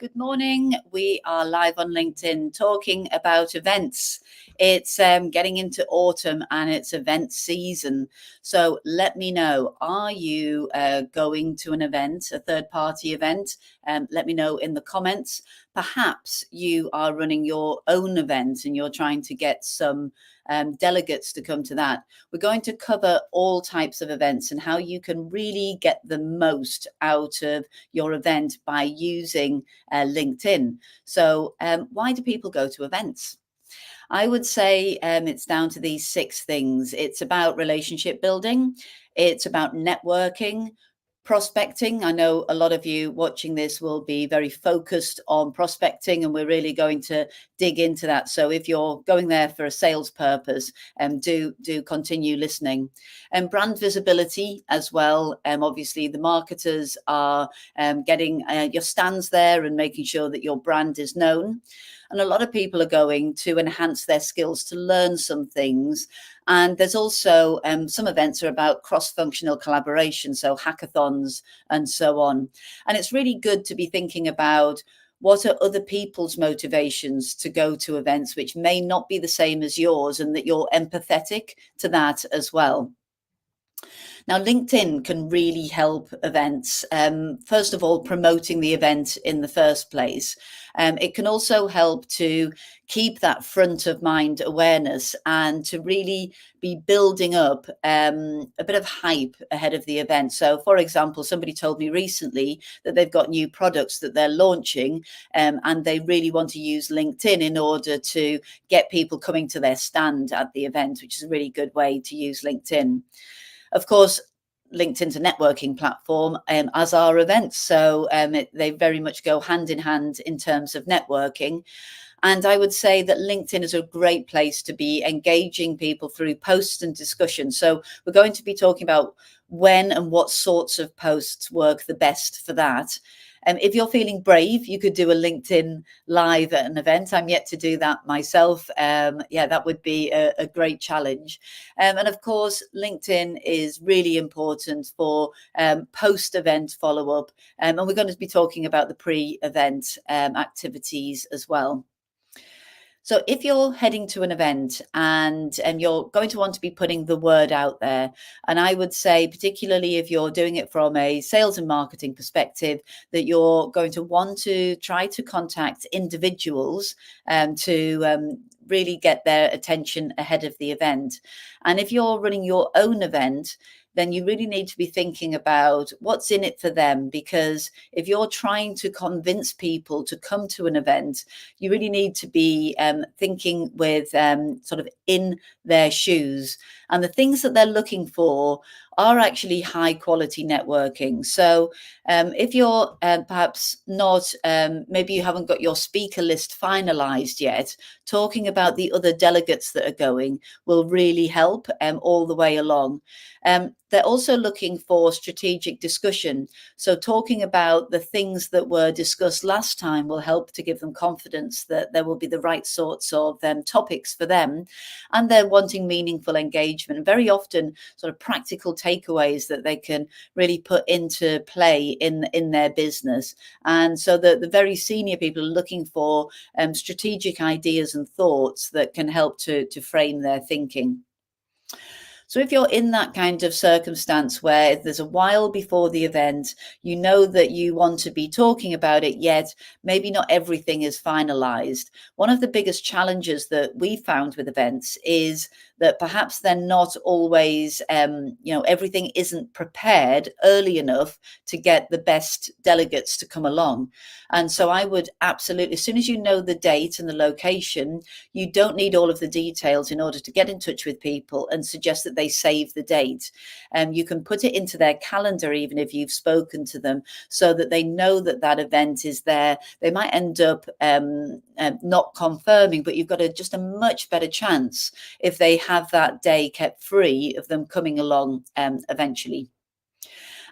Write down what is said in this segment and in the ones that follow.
Good morning. We are live on LinkedIn talking about events. It's getting into autumn and it's event season. So let me know, are you going to an event, a third party event? Let me know in the comments. Perhaps you are running your own event and you're trying to get some delegates to come to that. We're going to cover all types of events and how you can really get the most out of your event by using LinkedIn. So why do people go to events? I would say it's down to these 6 things. It's about relationship building. It's about networking, prospecting. I know a lot of you watching this will be very focused on prospecting, and we're really going to dig into that. So if you're going there for a sales purpose, do continue listening. And brand visibility as well. Obviously, the marketers are getting your stands there and making sure that your brand is known. And a lot of people are going to enhance their skills, to learn some things. And there's also some events are about cross-functional collaboration, so hackathons and so on. And it's really good to be thinking about what are other people's motivations to go to events which may not be the same as yours, and that you're empathetic to that as well. Now, LinkedIn can really help events. First of all, promoting the event in the first place. It can also help to keep that front of mind awareness and to really be building up a bit of hype ahead of the event. So, for example, somebody told me recently that they've got new products that they're launching, and they really want to use LinkedIn in order to get people coming to their stand at the event, which is a really good way to use LinkedIn. Of course, LinkedIn's a networking platform, as are events. So they very much go hand in hand in terms of networking. And I would say that LinkedIn is a great place to be engaging people through posts and discussions. So we're going to be talking about when and what sorts of posts work the best for that. If you're feeling brave, you could do a LinkedIn live at an event. I'm yet to do that myself. That would be a great challenge. And of course, LinkedIn is really important for post-event follow-up. And we're going to be talking about the pre-event activities as well. So if you're heading to an event and you're going to want to be putting the word out there, and I would say, particularly if you're doing it from a sales and marketing perspective, that you're going to want to try to contact individuals to really get their attention ahead of the event. And if you're running your own event, then you really need to be thinking about what's in it for them. Because if you're trying to convince people to come to an event, you really need to be thinking with sort of in their shoes. And the things that they're looking for are actually high quality networking. So if you're perhaps not, maybe you haven't got your speaker list finalized yet, talking about the other delegates that are going will really help all the way along. They're also looking for strategic discussion. So talking about the things that were discussed last time will help to give them confidence that there will be the right sorts of topics for them. And they're wanting meaningful engagement, very often sort of practical takeaways that they can really put into play in their business. And so the very senior people are looking for strategic ideas and thoughts that can help to frame their thinking. So if you're in that kind of circumstance where there's a while before the event, you know that you want to be talking about it, yet maybe not everything is finalized. One of the biggest challenges that we found with events is that perhaps they're not always, everything isn't prepared early enough to get the best delegates to come along. And so I would absolutely, as soon as you know the date and the location, you don't need all of the details in order to get in touch with people and suggest that they save the date. You can put it into their calendar, even if you've spoken to them, so that they know that that event is there. They might end up not confirming, but you've got just a much better chance if they have that day kept free of them coming along eventually.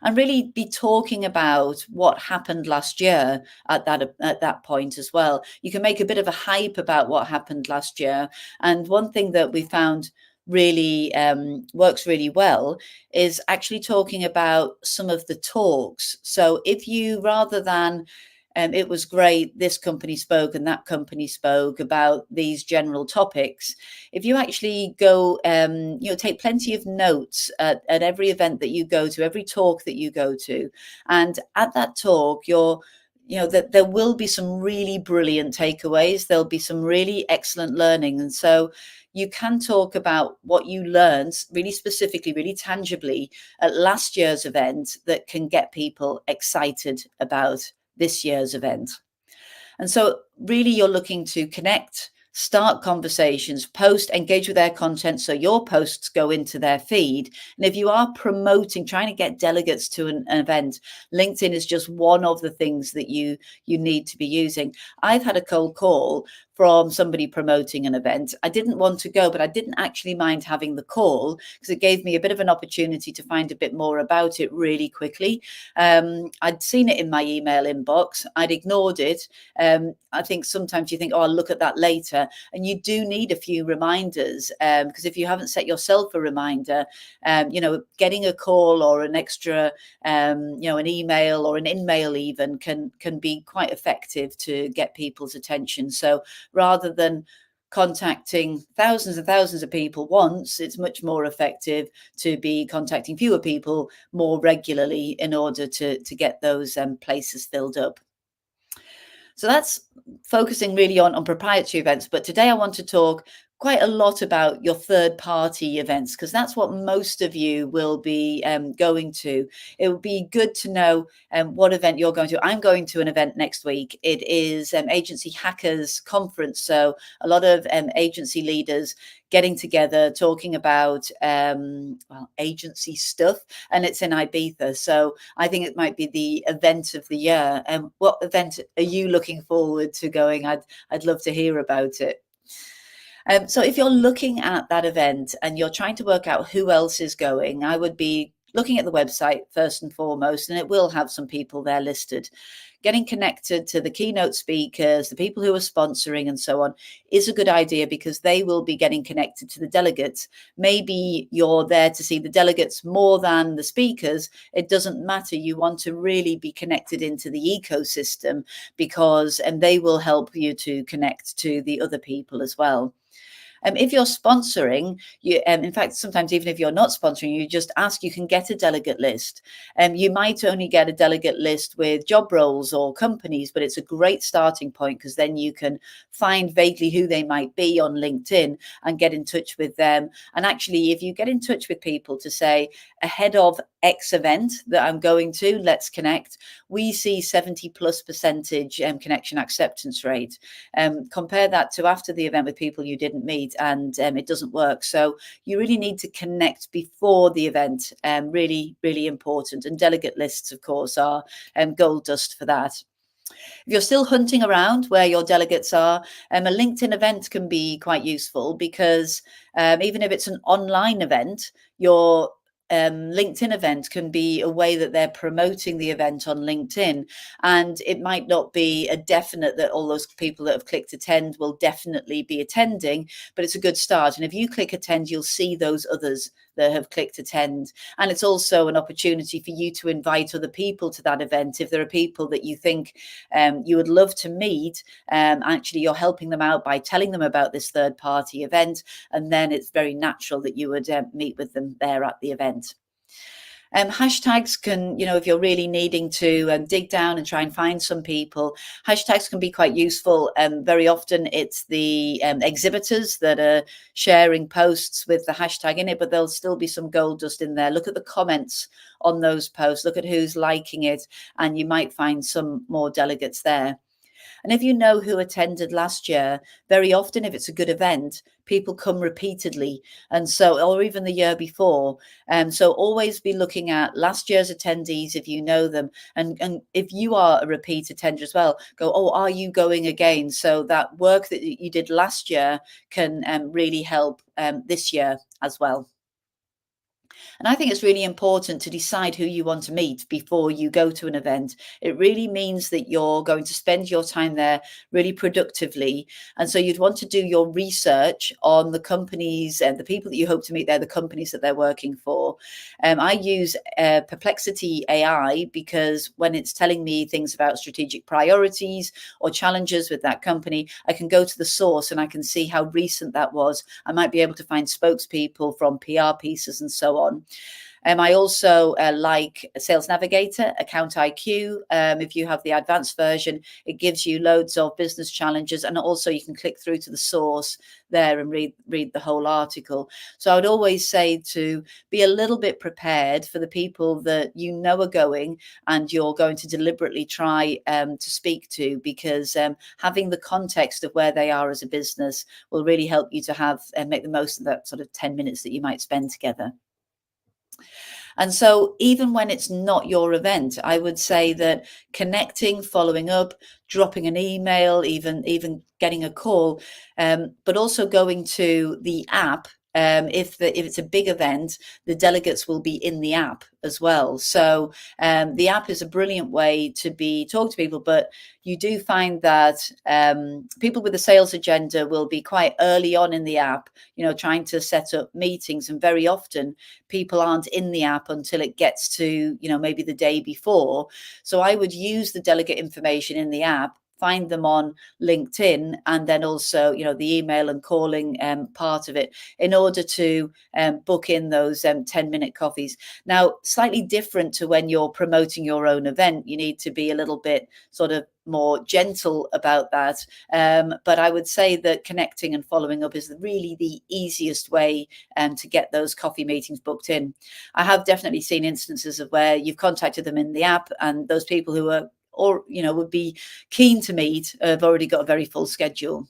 And really be talking about what happened last year at that point as well. You can make a bit of a hype about what happened last year. And one thing that we found really works really well is actually talking about some of the talks. So if you, rather than it was great, this company spoke and that company spoke about these general topics. If you actually go, take plenty of notes at every event that you go to, every talk that you go to, and at that talk, that there will be some really brilliant takeaways. There'll be some really excellent learning. And so you can talk about what you learned really specifically, really tangibly at last year's event that can get people excited about this year's event. And so really you're looking to connect, start conversations, post, engage with their content so your posts go into their feed. And if you are promoting, trying to get delegates to an event, LinkedIn is just one of the things that you need to be using. I've had a cold call from somebody promoting an event. I didn't want to go, but I didn't actually mind having the call because it gave me a bit of an opportunity to find a bit more about it really quickly. I'd seen it in my email inbox. I'd ignored it. I think sometimes you think, oh, I'll look at that later. And you do need a few reminders because if you haven't set yourself a reminder, getting a call or an extra, an email or an in-mail even can be quite effective to get people's attention. So rather than contacting thousands and thousands of people once, it's much more effective to be contacting fewer people more regularly in order to get those places filled up. So that's focusing really on proprietary events. But today I want to talk quite a lot about your third party events, because that's what most of you will be going to. It would be good to know what event you're going to. I'm going to an event next week. It is Agency Hackers Conference. So a lot of agency leaders getting together, talking about agency stuff, and it's in Ibiza. So I think it might be the event of the year. What event are you looking forward to going? I'd love to hear about it. So if you're looking at that event and you're trying to work out who else is going, I would be looking at the website first and foremost, and it will have some people there listed. Getting connected to the keynote speakers, the people who are sponsoring and so on is a good idea because they will be getting connected to the delegates. Maybe you're there to see the delegates more than the speakers. It doesn't matter. You want to really be connected into the ecosystem because they will help you to connect to the other people as well. If you're sponsoring, in fact, sometimes even if you're not sponsoring, you just ask, you can get a delegate list. You might only get a delegate list with job roles or companies, but it's a great starting point because then you can find vaguely who they might be on LinkedIn and get in touch with them. And actually, if you get in touch with people to say, ahead of X event that I'm going to, let's connect, we see 70+% connection acceptance rate. Compare that to after the event with people you didn't meet and it doesn't work. So you really need to connect before the event. Really, really important. And delegate lists, of course, are gold dust for that. If you're still hunting around where your delegates are, a LinkedIn event can be quite useful because even if it's an online event, your LinkedIn event can be a way that they're promoting the event on LinkedIn. And it might not be a definite that all those people that have clicked attend will definitely be attending, but it's a good start. And if you click attend, you'll see those others that have clicked attend. And it's also an opportunity for you to invite other people to that event. If there are people that you think you would love to meet, actually you're helping them out by telling them about this third party event. And then it's very natural that you would meet with them there at the event. Hashtags can, if you're really needing to dig down and try and find some people, hashtags can be quite useful. Very often it's the exhibitors that are sharing posts with the hashtag in it, but there'll still be some gold dust in there. Look at the comments on those posts, look at who's liking it, and you might find some more delegates there. And if you know who attended last year, very often, if it's a good event, people come repeatedly. And so, or even the year before. So always be looking at last year's attendees if you know them. And if you are a repeat attender as well, go, oh, are you going again? So that work that you did last year can really help this year as well. And I think it's really important to decide who you want to meet before you go to an event. It really means that you're going to spend your time there really productively. And so you'd want to do your research on the companies and the people that you hope to meet there, the companies that they're working for. I use Perplexity AI because when it's telling me things about strategic priorities or challenges with that company, I can go to the source and I can see how recent that was. I might be able to find spokespeople from PR pieces and so on. I also like Sales Navigator, Account IQ. If you have the advanced version, it gives you loads of business challenges, and also you can click through to the source there and read the whole article. So I would always say to be a little bit prepared for the people that you know are going and you're going to deliberately try to speak to, because having the context of where they are as a business will really help you to have and make the most of that sort of 10 minutes that you might spend together. And so, even when it's not your event, I would say that connecting, following up, dropping an email, even getting a call, but also going to the app. If it's a big event, the delegates will be in the app as well. So the app is a brilliant way to be talk to people, but you do find that people with a sales agenda will be quite early on in the app, trying to set up meetings, and very often people aren't in the app until it gets to, maybe the day before. So I would use the delegate information in the app, find them on LinkedIn, and then also, the email and calling part of it in order to book in those 10-minute coffees. Now, slightly different to when you're promoting your own event, you need to be a little bit sort of more gentle about that. But I would say that connecting and following up is really the easiest way to get those coffee meetings booked in. I have definitely seen instances of where you've contacted them in the app, and those people who are would be keen to meet have already got a very full schedule.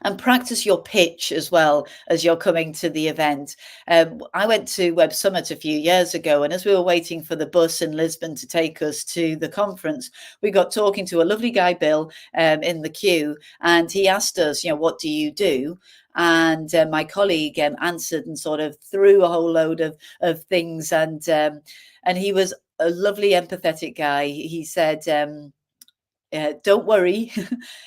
And practice your pitch as well as you're coming to the event. I went to Web Summit a few years ago, and as we were waiting for the bus in Lisbon to take us to the conference, we got talking to a lovely guy, Bill, in the queue, and he asked us, what do you do? And my colleague answered and sort of threw a whole load of things, and he was a lovely, empathetic guy. He said, don't worry,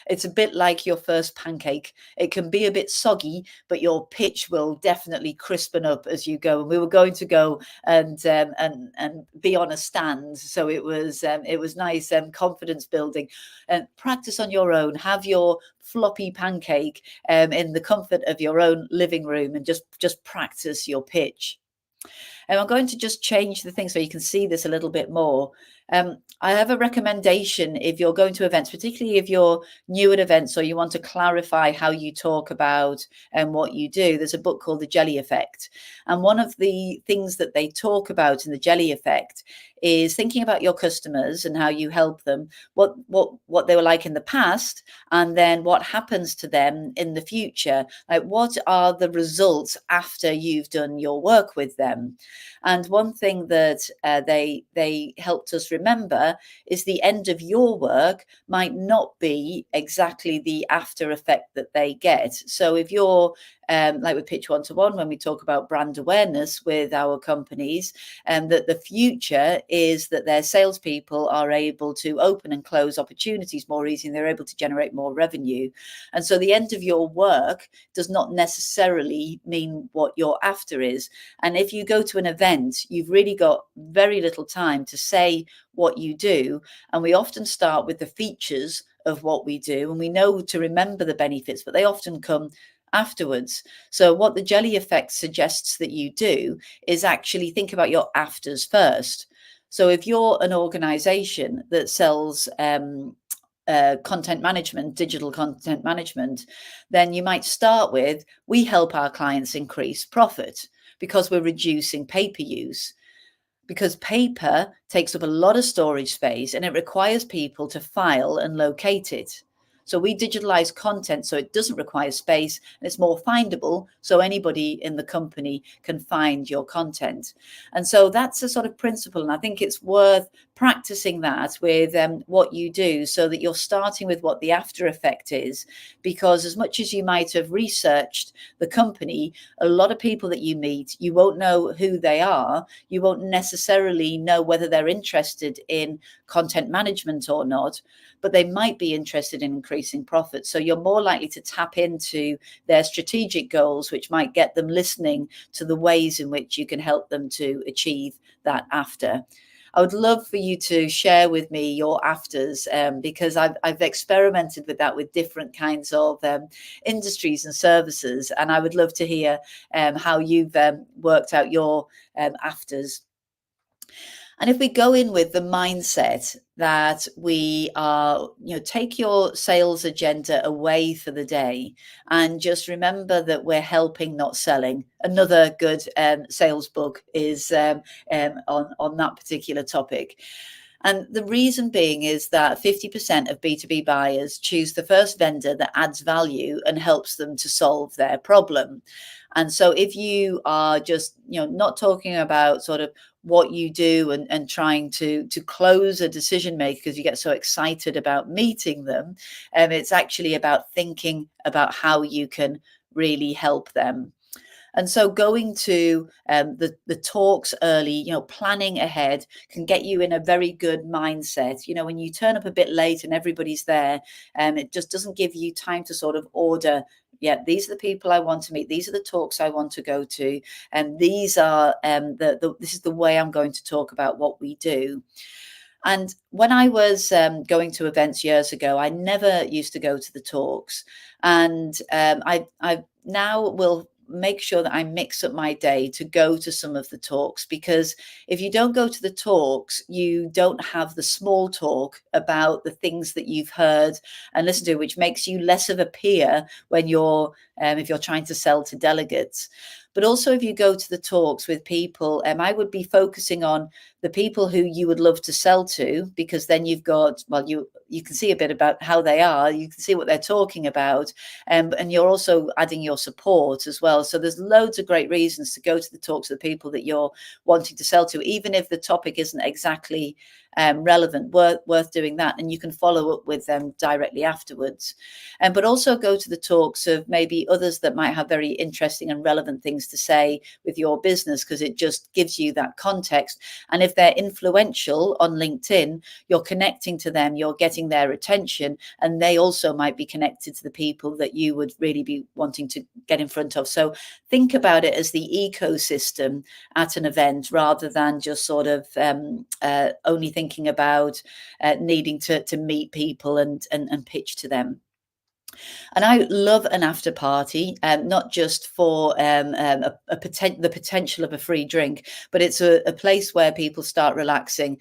it's a bit like your first pancake. It can be a bit soggy, but your pitch will definitely crispen up as you go. And we were going to go and be on a stand, so it was nice, confidence building. And practice on your own. Have your floppy pancake in the comfort of your own living room, and just practice your pitch. And I'm going to just change the thing so you can see this a little bit more. I have a recommendation if you're going to events, particularly if you're new at events or you want to clarify how you talk about and what you do. There's a book called The Jelly Effect. And one of the things that they talk about in The Jelly Effect is thinking about your customers and how you help them, what they were like in the past, and then what happens to them in the future. Like, what are the results after you've done your work with them? And one thing that they helped us remember is the end of your work might not be exactly the after effect that they get. So if you're like with Pitch 1-to-1, when we talk about brand awareness with our companies, that the future is that their salespeople are able to open and close opportunities more easily, and they're able to generate more revenue. And so the end of your work does not necessarily mean what your after is. And if you go to an event, you've really got very little time to say what you do. And we often start with the features of what we do, and we know to remember the benefits, but they often come afterwards. So what the Jelly Effect suggests that you do is actually think about your afters first. So if you're an organization that sells content management, digital content management, then you might start with, we help our clients increase profit because we're reducing paper use. Because paper takes up a lot of storage space and it requires people to file and locate it. So we digitalize content so it doesn't require space and it's more findable, so anybody in the company can find your content. And so that's a sort of principle. And I think it's worth practicing that with what you do, so that you're starting with what the after effect is. Because as much as you might have researched the company, a lot of people that you meet, you won't know who they are. You won't necessarily know whether they're interested in content management or not, but they might be interested in increasing profits. So you're more likely to tap into their strategic goals, which might get them listening to the ways in which you can help them to achieve that after. I would love for you to share with me your afters, because I've experimented with that with different kinds of industries and services, and I would love to hear how you've worked out your afters. And if we go in with the mindset that we are, take your sales agenda away for the day and just remember that we're helping, not selling. Another good sales book is on that particular topic. And the reason being is that 50% of B2B buyers choose the first vendor that adds value and helps them to solve their problem. And so if you are just, not talking about sort of what you do and trying to close a decision maker because you get so excited about meeting them, it's actually about thinking about how you can really help them. And so going to the talks early, planning ahead can get you in a very good mindset. When you turn up a bit late and everybody's there, it just doesn't give you time to sort of order. Yeah, these are the people I want to meet. These are the talks I want to go to, and these are this is the way I'm going to talk about what we do. And when I was going to events years ago, I never used to go to the talks, and I now will make sure that I mix up my day to go to some of the talks, because if you don't go to the talks, you don't have the small talk about the things that you've heard and listened to, which makes you less of a peer when you're if you're trying to sell to delegates. But also, if you go to the talks with people, I would be focusing on the people who you would love to sell to, because then you've got, well, you can see a bit about how they are, you can see what they're talking about, and you're also adding your support as well. So there's loads of great reasons to go to the talks of the people that you're wanting to sell to, even if the topic isn't exactly relevant, worth doing that. And you can follow up with them directly afterwards. But also go to the talks of maybe others that might have very interesting and relevant things to say with your business, because it just gives you that context. And if they're influential on LinkedIn, you're connecting to them, you're getting their attention, and they also might be connected to the people that you would really be wanting to get in front of. So think about it as the ecosystem at an event, rather than just sort of only thinking about needing to meet people and pitch to them. And I love an after party, not just for the potential of a free drink, but it's a place where people start relaxing.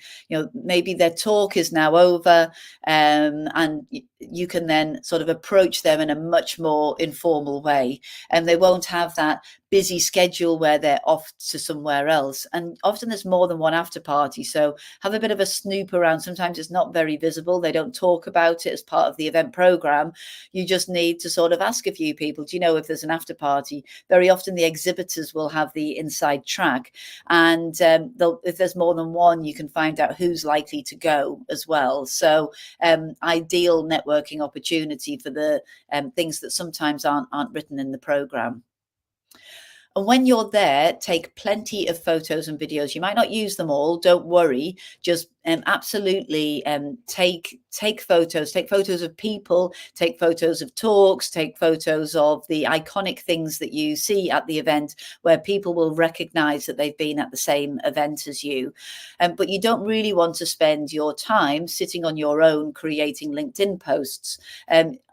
Maybe their talk is now over, and you can then sort of approach them in a much more informal way, and they won't have that busy schedule where they're off to somewhere else. And often there's more than one after party, so have a bit of a snoop around. Sometimes it's not very visible, they don't talk about it as part of the event program. You just need to sort of ask a few people, do you know if there's an after party? Very often the exhibitors will have the inside track, and if there's more than one, you can find out who's likely to go as well. So ideal networking opportunity for the things that sometimes aren't written in the program. And when you're there, take plenty of photos and videos. You might not use them all, don't worry. Just absolutely take photos of people, take photos of talks, take photos of the iconic things that you see at the event, where people will recognize that they've been at the same event as you. But you don't really want to spend your time sitting on your own creating LinkedIn posts.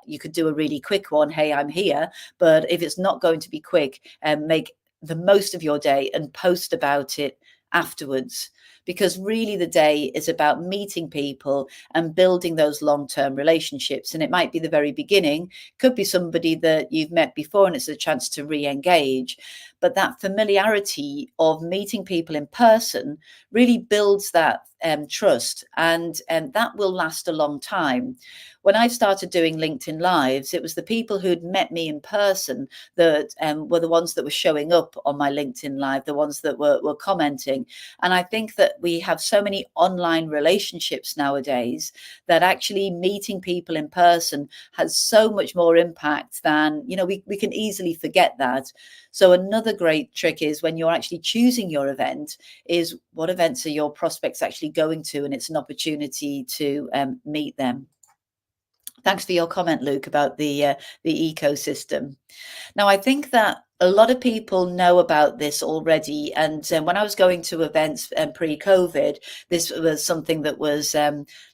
You could do a really quick one, hey, I'm here. But if it's not going to be quick, make the most of your day and post about it afterwards. Because really the day is about meeting people and building those long-term relationships. And it might be the very beginning, could be somebody that you've met before and it's a chance to re-engage. but that familiarity of meeting people in person really builds that trust, and that will last a long time. When I started doing LinkedIn Lives, it was the people who'd met me in person that were the ones that were showing up on my LinkedIn Live, the ones that were commenting. And I think that we have so many online relationships nowadays that actually meeting people in person has so much more impact than, we can easily forget that. So another great trick is when you're actually choosing your event is what events are your prospects actually going to, and it's an opportunity to meet them. Thanks for your comment, Luke, about the ecosystem. Now, I think that a lot of people know about this already. And when I was going to events pre-COVID, this was something that was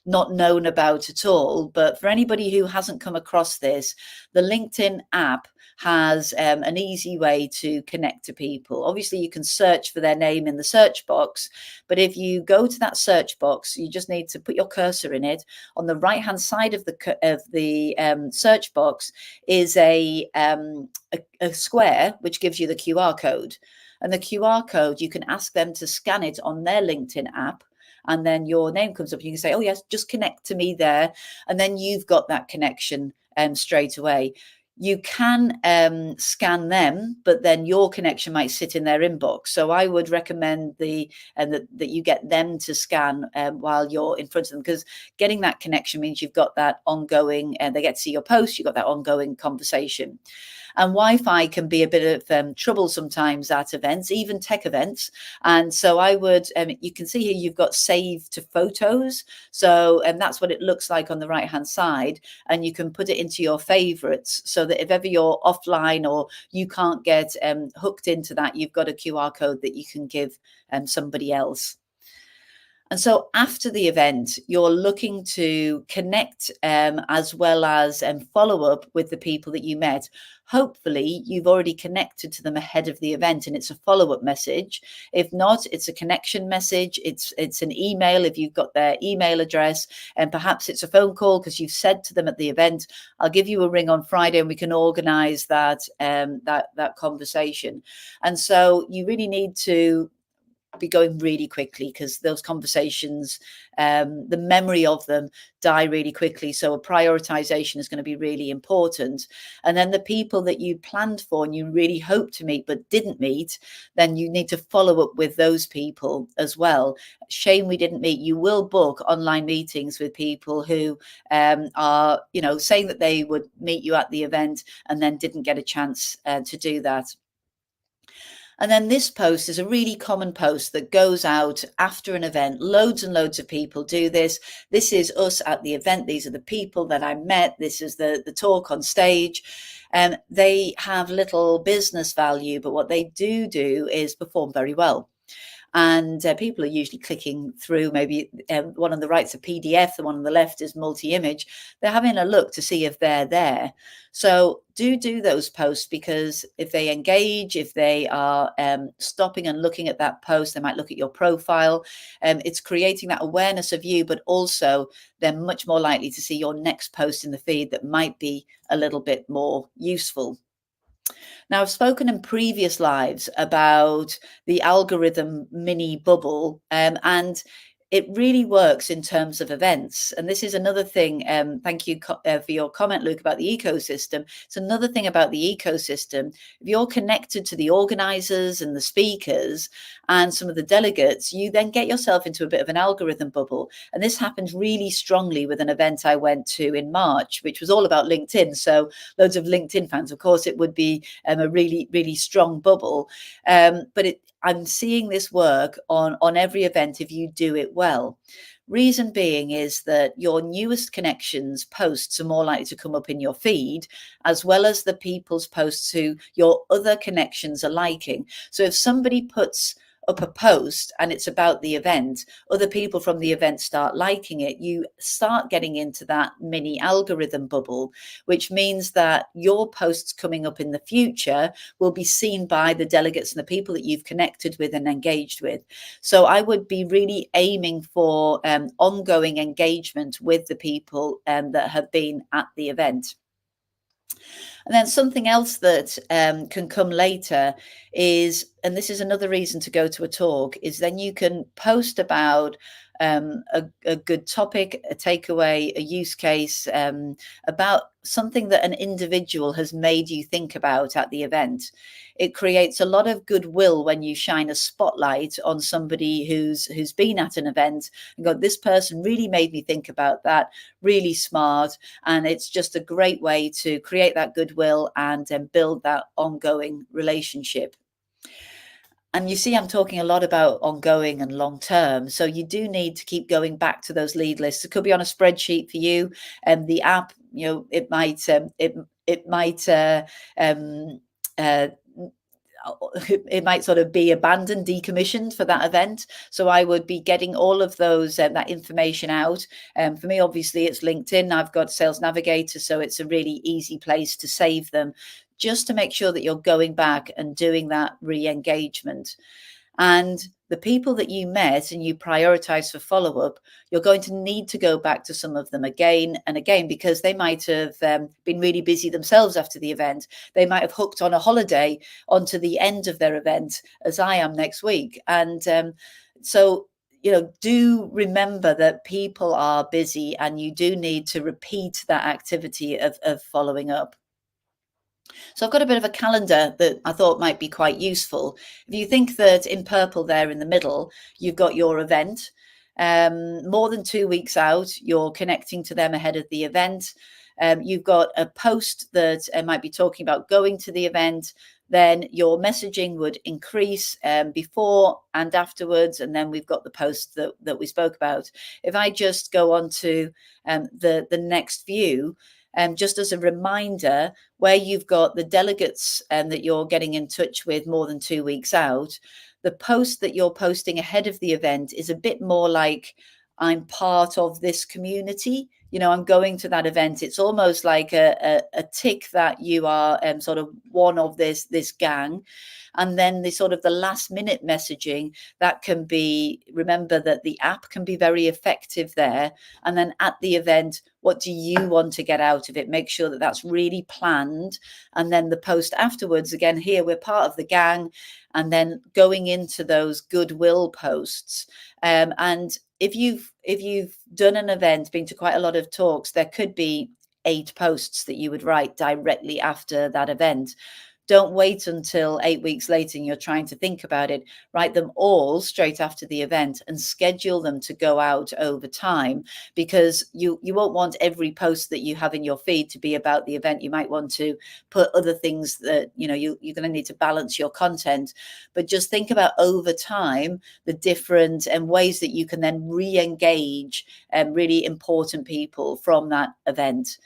not known about at all. But for anybody who hasn't come across this, the LinkedIn app has an easy way to connect to people. Obviously, you can search for their name in the search box. But if you go to that search box, you just need to put your cursor in it. On the right-hand side of the search box is a square which gives you the QR code. And the QR code, you can ask them to scan it on their LinkedIn app. And then your name comes up. You can say, oh, yes, just connect to me there. And then you've got that connection straight away. You can scan them, but then your connection might sit in their inbox. So I would recommend that you get them to scan while you're in front of them, because getting that connection means you've got that ongoing, and they get to see your post, you've got that ongoing conversation. And Wi-Fi can be a bit of trouble sometimes at events, even tech events. And so I would, you can see here, you've got save to photos. So that's what it looks like on the right-hand side. And you can put it into your favorites so that if ever you're offline or you can't get hooked into that, you've got a QR code that you can give somebody else. And so after the event, you're looking to connect as well as follow up with the people that you met. Hopefully, you've already connected to them ahead of the event and it's a follow-up message. If not, it's a connection message. It's an email if you've got their email address, and perhaps it's a phone call because you've said to them at the event, I'll give you a ring on Friday and we can organize that conversation. And so you really need to be going really quickly, because those conversations, the memory of them die really quickly. So a prioritization is going to be really important. And then the people that you planned for and you really hoped to meet but didn't meet, then you need to follow up with those people as well. Shame we didn't meet. You will book online meetings with people who are, saying that they would meet you at the event and then didn't get a chance to do that. And then this post is a really common post that goes out after an event. Loads and loads of people do this. This is us at the event. These are the people that I met. This is the talk on stage. And they have little business value, but what they do is perform very well. And people are usually clicking through. Maybe one on the right's a PDF, the one on the left is multi-image. They're having a look to see if they're there. So do those posts, because if they engage, if they are stopping and looking at that post, they might look at your profile. It's creating that awareness of you, but also they're much more likely to see your next post in the feed that might be a little bit more useful. Now, I've spoken in previous lives about the algorithm mini bubble, and it really works in terms of events. And this is another thing. Thank you for your comment, Luke, about the ecosystem. It's another thing about the ecosystem. If you're connected to the organizers and the speakers and some of the delegates, you then get yourself into a bit of an algorithm bubble. And this happened really strongly with an event I went to in March, which was all about LinkedIn. So loads of LinkedIn fans. Of course, it would be a really, really strong bubble. But I'm seeing this work on every event if you do it well. Reason being is that your newest connections posts are more likely to come up in your feed, as well as the people's posts who your other connections are liking. So if somebody puts up a post and it's about the event, other people from the event start liking it, you start getting into that mini algorithm bubble, which means that your posts coming up in the future will be seen by the delegates and the people that you've connected with and engaged with. So I would be really aiming for ongoing engagement with the people that have been at the event. And then something else that can come later is, and this is another reason to go to a talk, is then you can post about a good topic, a takeaway, a use case, about something that an individual has made you think about at the event. It creates a lot of goodwill when you shine a spotlight on somebody who's been at an event and go, this person really made me think about that, really smart. And it's just a great way to create that goodwill and build that ongoing relationship. And you see, I'm talking a lot about ongoing and long term. So you do need to keep going back to those lead lists. It could be on a spreadsheet for you, and the app, it might it might uh, it might sort of be abandoned, decommissioned for that event. So I would be getting all of those that information out. For me, obviously, it's LinkedIn. I've got Sales Navigator, so it's a really easy place to save them, just to make sure that you're going back and doing that re-engagement. And the people that you met and you prioritize for follow up, you're going to need to go back to some of them again and again, because they might have been really busy themselves after the event. They might have hooked on a holiday onto the end of their event, as I am next week. And so, do remember that people are busy and you do need to repeat that activity of following up. So I've got a bit of a calendar that I thought might be quite useful. If you think that in purple there in the middle, you've got your event. More than 2 weeks out, you're connecting to them ahead of the event. You've got a post that might be talking about going to the event. Then your messaging would increase before and afterwards. And then we've got the post that we spoke about. If I just go on to the next view, just as a reminder, where you've got the delegates that you're getting in touch with more than 2 weeks out, the post that you're posting ahead of the event is a bit more like, I'm part of this community. I'm going to that event. It's almost like a tick that you are sort of one of this gang. And then the sort of the last minute messaging that can be, remember that the app can be very effective there. And then at the event, what do you want to get out of it? Make sure that that's really planned. And then the post afterwards, again, here we're part of the gang. And then going into those goodwill posts. And if you've done an event, been to quite a lot of talks, there could be 8 posts that you would write directly after that event. Don't wait until 8 weeks later and you're trying to think about it. Write them all straight after the event and schedule them to go out over time, because you won't want every post that you have in your feed to be about the event. You might want to put other things that, you're going to need to balance your content. But just think about over time the different ways that you can then re-engage really important people from that event.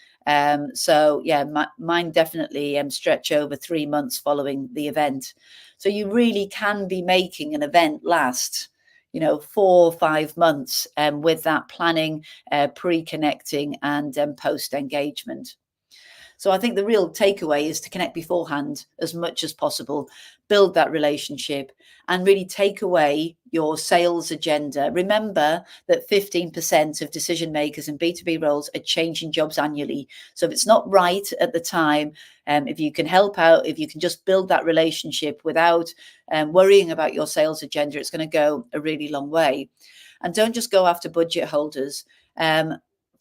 So yeah, mine definitely stretch over 3 months following the event. So you really can be making an event last, 4 or 5 months with that planning, pre-connecting and post engagement. So I think the real takeaway is to connect beforehand as much as possible, build that relationship, and really take away your sales agenda. Remember that 15% of decision makers in B2B roles are changing jobs annually. So if it's not right at the time, if you can help out, if you can just build that relationship without worrying about your sales agenda, it's going to go a really long way. And don't just go after budget holders.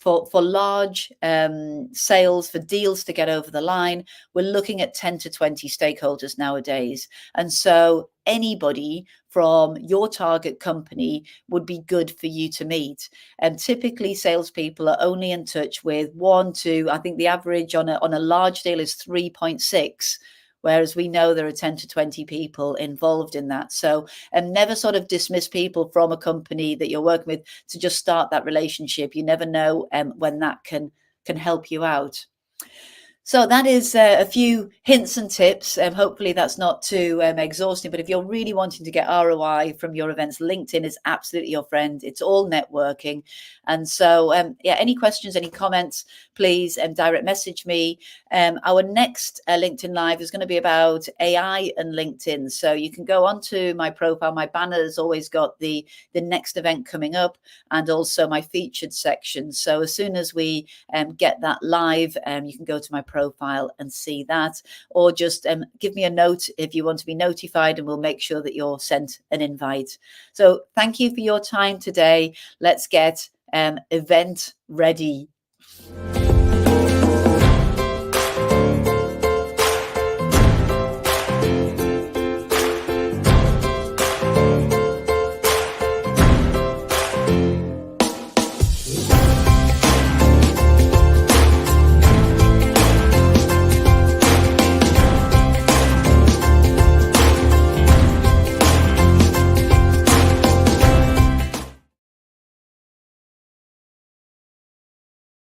For large sales, for deals to get over the line, we're looking at 10 to 20 stakeholders nowadays. And so anybody from your target company would be good for you to meet. And typically salespeople are only in touch with 1 to, I think the average on a large deal is 3.6. Whereas we know there are 10 to 20 people involved in that. So never sort of dismiss people from a company that you're working with to just start that relationship. You never know when that can help you out. So that is a few hints and tips. Hopefully that's not too exhausting, but if you're really wanting to get ROI from your events, LinkedIn is absolutely your friend. It's all networking. And so, any questions, any comments, please direct message me. Our next LinkedIn Live is going to be about AI and LinkedIn. So you can go onto my profile. My banner's always got the next event coming up and also my featured section. So as soon as we get that live, you can go to my profile profile and see that, or just give me a note if you want to be notified, and we'll make sure that you're sent an invite. So thank you for your time today. Let's get event ready.